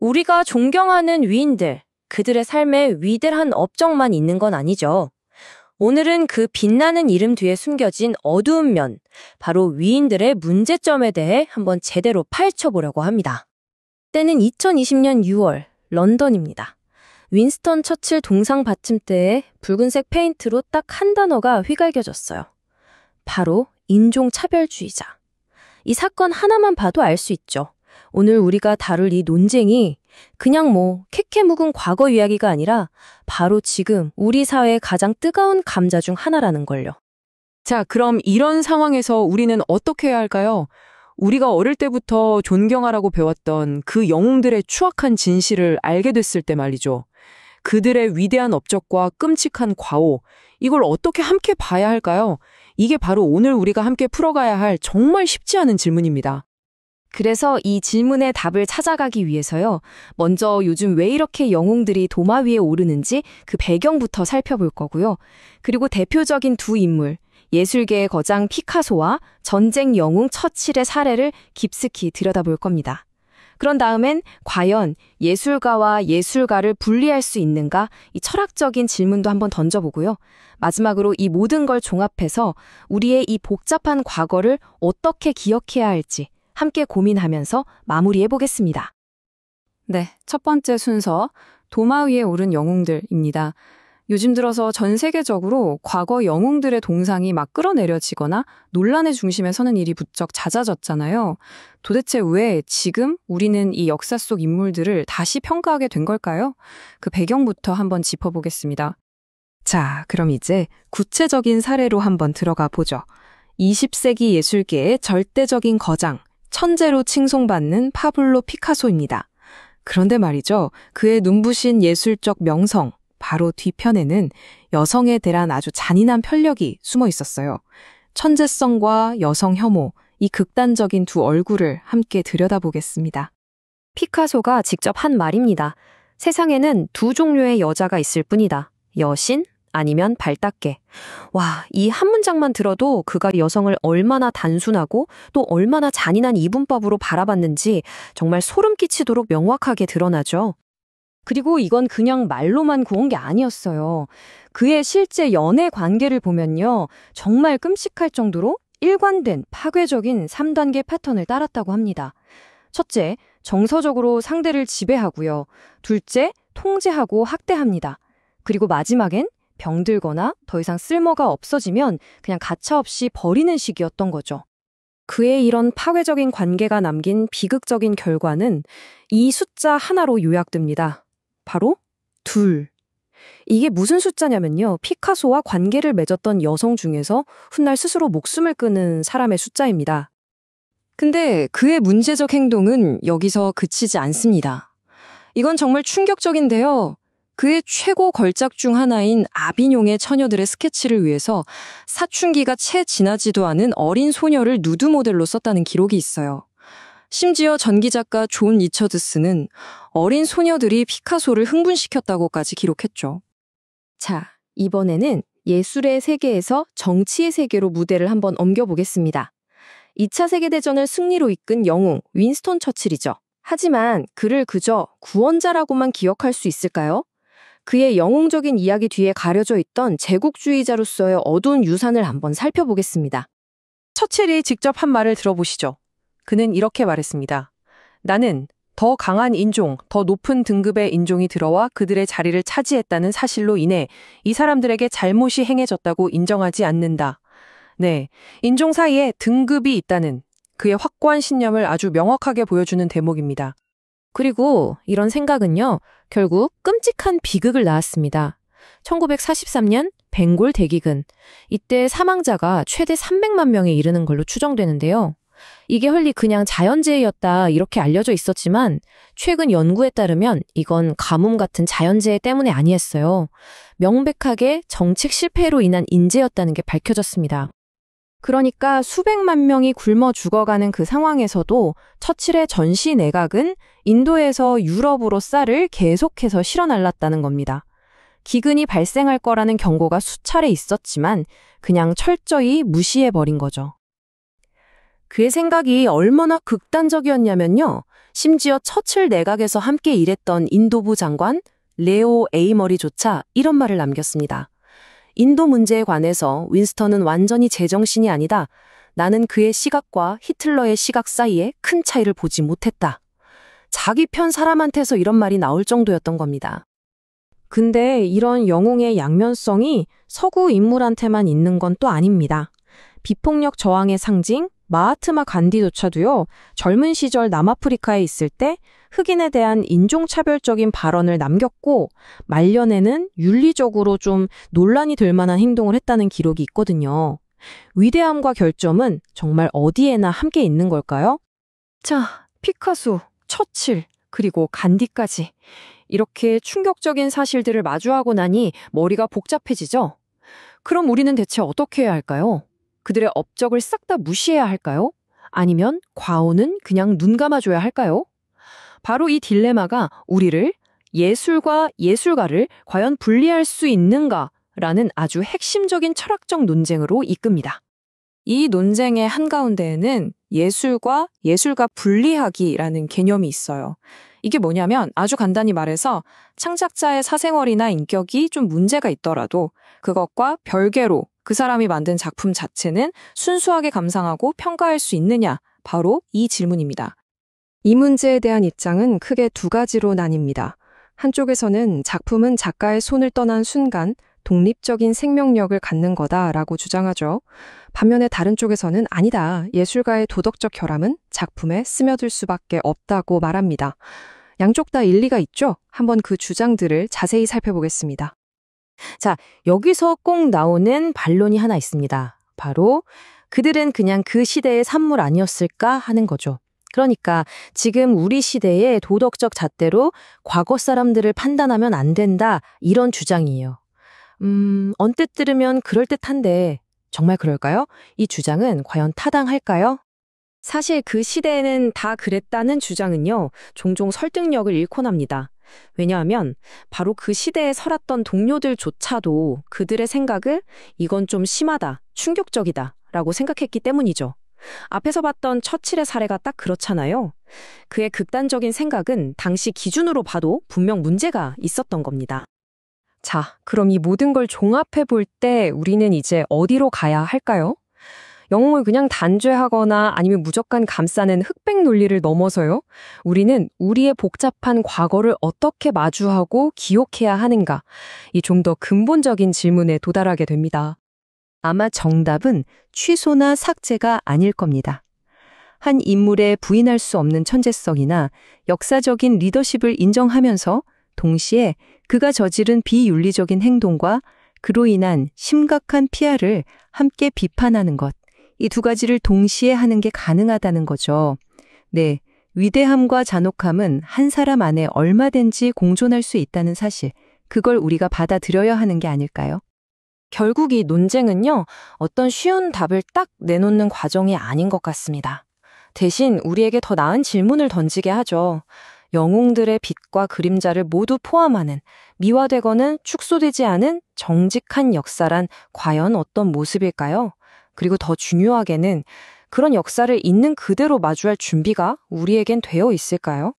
우리가 존경하는 위인들, 그들의 삶에 위대한 업적만 있는 건 아니죠. 오늘은 그 빛나는 이름 뒤에 숨겨진 어두운 면, 바로 위인들의 문제점에 대해 한번 제대로 파헤쳐보려고 합니다. 때는 2020년 6월, 런던입니다. 윈스턴 처칠 동상 받침대에 붉은색 페인트로 딱 한 단어가 휘갈겨졌어요. 바로 인종차별주의자. 이 사건 하나만 봐도 알 수 있죠. 오늘 우리가 다룰 이 논쟁이 그냥 캐캐 묵은 과거 이야기가 아니라 바로 지금 우리 사회의 가장 뜨거운 감자 중 하나라는 걸요. 자, 그럼 이런 상황에서 우리는 어떻게 해야 할까요? 우리가 어릴 때부터 존경하라고 배웠던 그 영웅들의 추악한 진실을 알게 됐을 때 말이죠. 그들의 위대한 업적과 끔찍한 과오, 이걸 어떻게 함께 봐야 할까요? 이게 바로 오늘 우리가 함께 풀어가야 할 정말 쉽지 않은 질문입니다. 그래서 이 질문의 답을 찾아가기 위해서요. 먼저 요즘 왜 이렇게 영웅들이 도마 위에 오르는지 그 배경부터 살펴볼 거고요. 그리고 대표적인 두 인물, 예술계의 거장 피카소와 전쟁 영웅 처칠의 사례를 깊숙이 들여다볼 겁니다. 그런 다음엔 과연 예술가와 예술가를 분리할 수 있는가? 이 철학적인 질문도 한번 던져보고요. 마지막으로 이 모든 걸 종합해서 우리의 이 복잡한 과거를 어떻게 기억해야 할지 함께 고민하면서 마무리해보겠습니다. 네, 첫 번째 순서, 도마 위에 오른 영웅들입니다. 요즘 들어서 전 세계적으로 과거 영웅들의 동상이 막 끌어내려지거나 논란의 중심에 서는 일이 부쩍 잦아졌잖아요. 도대체 왜 지금 우리는 이 역사 속 인물들을 다시 평가하게 된 걸까요? 그 배경부터 한번 짚어보겠습니다. 자, 그럼 이제 구체적인 사례로 한번 들어가 보죠. 20세기 예술계의 절대적인 거장, 천재로 칭송받는 파블로 피카소입니다. 그런데 말이죠, 그의 눈부신 예술적 명성, 바로 뒤편에는 여성에 대한 아주 잔인한 편력이 숨어 있었어요. 천재성과 여성 혐오, 이 극단적인 두 얼굴을 함께 들여다보겠습니다. 피카소가 직접 한 말입니다. 세상에는 두 종류의 여자가 있을 뿐이다. 여신 아니면 발닦개. 와, 이 한 문장만 들어도 그가 여성을 얼마나 단순하고 또 얼마나 잔인한 이분법으로 바라봤는지 정말 소름 끼치도록 명확하게 드러나죠. 그리고 이건 그냥 말로만 고운 게 아니었어요. 그의 실제 연애 관계를 보면요. 정말 끔찍할 정도로 일관된 파괴적인 3단계 패턴을 따랐다고 합니다. 첫째, 정서적으로 상대를 지배하고요. 둘째, 통제하고 학대합니다. 그리고 마지막엔 병들거나 더 이상 쓸모가 없어지면 그냥 가차없이 버리는 식이었던 거죠. 그의 이런 파괴적인 관계가 남긴 비극적인 결과는 이 숫자 하나로 요약됩니다. 바로 둘. 이게 무슨 숫자냐면요. 피카소와 관계를 맺었던 여성 중에서 훗날 스스로 목숨을 끊은 사람의 숫자입니다. 근데 그의 문제적 행동은 여기서 그치지 않습니다. 이건 정말 충격적인데요. 그의 최고 걸작 중 하나인 아비뇽의 처녀들의 스케치를 위해서 사춘기가 채 지나지도 않은 어린 소녀를 누드 모델로 썼다는 기록이 있어요. 심지어 전기작가 존 리처드스는 어린 소녀들이 피카소를 흥분시켰다고까지 기록했죠. 자, 이번에는 예술의 세계에서 정치의 세계로 무대를 한번 옮겨보겠습니다. 2차 세계대전을 승리로 이끈 영웅 윈스턴 처칠이죠. 하지만 그를 그저 구원자라고만 기억할 수 있을까요? 그의 영웅적인 이야기 뒤에 가려져 있던 제국주의자로서의 어두운 유산을 한번 살펴보겠습니다. 처칠이 직접 한 말을 들어보시죠. 그는 이렇게 말했습니다. 나는 더 강한 인종, 더 높은 등급의 인종이 들어와 그들의 자리를 차지했다는 사실로 인해 이 사람들에게 잘못이 행해졌다고 인정하지 않는다. 네, 인종 사이에 등급이 있다는 그의 확고한 신념을 아주 명확하게 보여주는 대목입니다. 그리고 이런 생각은요, 결국 끔찍한 비극을 낳았습니다. 1943년 벵골 대기근. 이때 사망자가 최대 300만 명에 이르는 걸로 추정되는데요. 이게 흔히 그냥 자연재해였다 이렇게 알려져 있었지만 최근 연구에 따르면 이건 가뭄 같은 자연재해 때문에 아니었어요. 명백하게 정책 실패로 인한 인재였다는 게 밝혀졌습니다. 그러니까 수백만 명이 굶어 죽어가는 그 상황에서도 처칠의 전시 내각은 인도에서 유럽으로 쌀을 계속해서 실어 날랐다는 겁니다. 기근이 발생할 거라는 경고가 수차례 있었지만 그냥 철저히 무시해버린 거죠. 그의 생각이 얼마나 극단적이었냐면요. 심지어 처칠 내각에서 함께 일했던 인도부 장관 레오 에이머리조차 이런 말을 남겼습니다. 인도 문제에 관해서 윈스턴은 완전히 제정신이 아니다. 나는 그의 시각과 히틀러의 시각 사이에 큰 차이를 보지 못했다. 자기 편 사람한테서 이런 말이 나올 정도였던 겁니다. 근데 이런 영웅의 양면성이 서구 인물한테만 있는 건 또 아닙니다. 비폭력 저항의 상징 마하트마 간디조차도요, 젊은 시절 남아프리카에 있을 때 흑인에 대한 인종차별적인 발언을 남겼고 말년에는 윤리적으로 좀 논란이 될 만한 행동을 했다는 기록이 있거든요. 위대함과 결점은 정말 어디에나 함께 있는 걸까요? 자, 피카소, 처칠, 그리고 간디까지. 이렇게 충격적인 사실들을 마주하고 나니 머리가 복잡해지죠? 그럼 우리는 대체 어떻게 해야 할까요? 그들의 업적을 싹 다 무시해야 할까요? 아니면 과오는 그냥 눈 감아줘야 할까요? 바로 이 딜레마가 우리를 예술과 예술가를 과연 분리할 수 있는가라는 아주 핵심적인 철학적 논쟁으로 이끕니다. 이 논쟁의 한가운데에는 예술과 예술가 분리하기라는 개념이 있어요. 이게 뭐냐면 아주 간단히 말해서 창작자의 사생활이나 인격이 좀 문제가 있더라도 그것과 별개로 그 사람이 만든 작품 자체는 순수하게 감상하고 평가할 수 있느냐, 바로 이 질문입니다. 이 문제에 대한 입장은 크게 두 가지로 나뉩니다. 한쪽에서는 작품은 작가의 손을 떠난 순간 독립적인 생명력을 갖는 거다라고 주장하죠. 반면에 다른 쪽에서는 아니다. 예술가의 도덕적 결함은 작품에 스며들 수밖에 없다고 말합니다. 양쪽 다 일리가 있죠? 한번 그 주장들을 자세히 살펴보겠습니다. 자, 여기서 꼭 나오는 반론이 하나 있습니다. 바로 그들은 그냥 그 시대의 산물 아니었을까 하는 거죠. 그러니까 지금 우리 시대의 도덕적 잣대로 과거 사람들을 판단하면 안 된다, 이런 주장이에요. 언뜻 들으면 그럴듯한데 정말 그럴까요? 이 주장은 과연 타당할까요? 사실 그 시대에는 다 그랬다는 주장은요, 종종 설득력을 잃곤 합니다. 왜냐하면 바로 그 시대에 살았던 동료들조차도 그들의 생각을 이건 좀 심하다, 충격적이다 라고 생각했기 때문이죠. 앞에서 봤던 처칠의 사례가 딱 그렇잖아요. 그의 극단적인 생각은 당시 기준으로 봐도 분명 문제가 있었던 겁니다. 자, 그럼 이 모든 걸 종합해 볼 때 우리는 이제 어디로 가야 할까요? 영웅을 그냥 단죄하거나 아니면 무조건 감싸는 흑백 논리를 넘어서요. 우리는 우리의 복잡한 과거를 어떻게 마주하고 기억해야 하는가? 이 좀 더 근본적인 질문에 도달하게 됩니다. 아마 정답은 취소나 삭제가 아닐 겁니다. 한 인물의 부인할 수 없는 천재성이나 역사적인 리더십을 인정하면서 동시에 그가 저지른 비윤리적인 행동과 그로 인한 심각한 피해를 함께 비판하는 것, 이 두 가지를 동시에 하는 게 가능하다는 거죠. 네, 위대함과 잔혹함은 한 사람 안에 얼마든지 공존할 수 있다는 사실, 그걸 우리가 받아들여야 하는 게 아닐까요? 결국 이 논쟁은요, 어떤 쉬운 답을 딱 내놓는 과정이 아닌 것 같습니다. 대신 우리에게 더 나은 질문을 던지게 하죠. 영웅들의 빛과 그림자를 모두 포함하는 미화되거나 축소되지 않은 정직한 역사란 과연 어떤 모습일까요? 그리고 더 중요하게는 그런 역사를 있는 그대로 마주할 준비가 우리에겐 되어 있을까요?